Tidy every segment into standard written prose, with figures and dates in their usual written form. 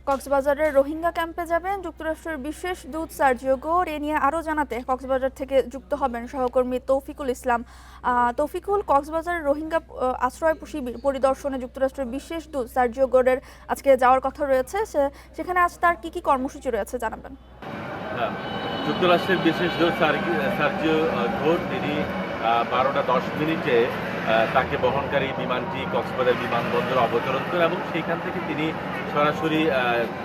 কক্সবাজারের রোহিঙ্গা ক্যাম্পে যাবেন যুক্তরাষ্ট্রের বিশেষ দূত সার্জিও গোর। এ নিয়ে আরও জানাতে কক্সবাজার থেকে যুক্ত হবেন সহকর্মী তৌফিকুল ইসলাম। তৌফিকুল, কক্সবাজারের রোহিঙ্গা আশ্রয় শিবির পরিদর্শনে যুক্তরাষ্ট্রের বিশেষ দূত সার্জিও গোরের আজকে যাওয়ার কথা রয়েছে, সেখানে আজ তার কি কর্মসূচি রয়েছে জানাবেন। যুক্তরাষ্ট্রের বিশেষ দূত সার্জিও গোর তিনি 12:10 তাকে বহনকারী বিমানটি কক্সবাজার বিমানবন্দরে অবতরণ করে এবং সেইখান থেকে তিনি সরাসরি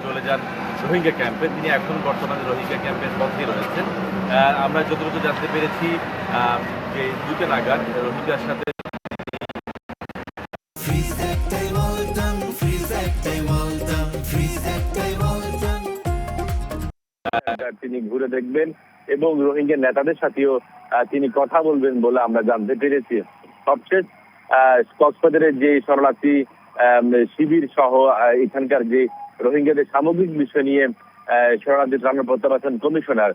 চলে যান রোহিঙ্গা ক্যাম্পে। তিনি এখন বর্তমানে রোহিঙ্গা ক্যাম্পের পথে রয়েছেন। আমরা যতটুকু জানতে পেরেছি যে 2টা নাগাদ রোহিঙ্গার সাথে তিনি ঘুরে দেখবেন এবং রোহিঙ্গা নেতাদের সাথেও তিনি কথা বলবেন বলে আমরা জানতে পেরেছি। সবশেষ কক্সবাজারের যে শরণার্থী শিবির সহ এখানকার যে রোহিঙ্গাদের সামগ্রিক বিষয় নিয়ে শরণার্থী ত্রাণ প্রত্যাবাসন কমিশনার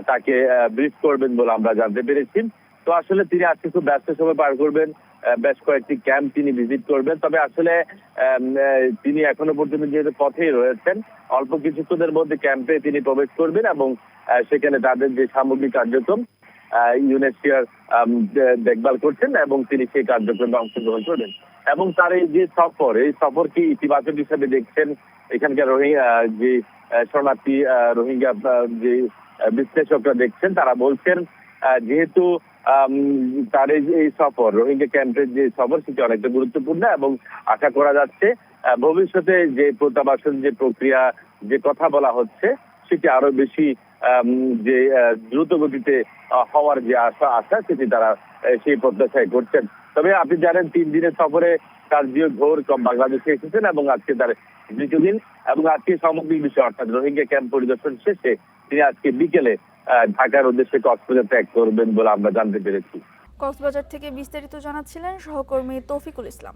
তাকে ব্রিফ করবেন বলে আমরা জানতে পেরেছি। তো আসলে তিনি আজকে খুব ব্যস্ত সময় পার করবেন, বেশ কয়েকটি ক্যাম্প তিনি ভিজিট করবেন। তবে আসলে তিনি এখনো পর্যন্ত যেহেতু পথেই রয়েছেন, অল্প কিছুক্ষণের মধ্যে ক্যাম্পে তিনি প্রবেশ করবেন এবং সেখানে তাদের যে সামগ্রিক কার্যক্রম ইউনেস্কিয়ার দেখভাল করছেন এবং তিনি সেই কার্যক্রমে অংশগ্রহণ করবেন। এবং তার এই যে সফর, এই সফরকে ইতিবাচক হিসেবে দেখছেন এখানকার রোহিঙ্গা যে শরণার্থী রোহিঙ্গা যে বিশ্লেষকরা দেখছেন। তারা বলছেন যেহেতু তার এই সফর, রোহিঙ্গা ক্যাম্পের যে সফর, সেটি অনেকটা গুরুত্বপূর্ণ এবং আশা করা যাচ্ছে ভবিষ্যতে যে প্রত্যাবাসন যে প্রক্রিয়া, যে কথা বলা হচ্ছে, সেটি আরো বেশি যে দ্রুত গতিতে হওয়ার যে আশা সেটি তারা সেই প্রত্যাশায় করছেন। তবে আপনি জানেন 3 দিনের সফরে সার্জিও গোর বাংলাদেশে এসেছেন এবং আজকে তার দ্বিতীয় দিন এবং আজকে সামগ্রিক বিষয় অর্থাৎ রোহিঙ্গা ক্যাম্প পরিদর্শন শেষে তিনি আজকে বিকেলে ঢাকার উদ্দেশ্যে কক্সবাজার ত্যাগ করবেন বলে আমরা জানতে পেরেছি। কক্সবাজার থেকে বিস্তারিত জানাচ্ছিলেন সহকর্মী তৌফিকুল ইসলাম।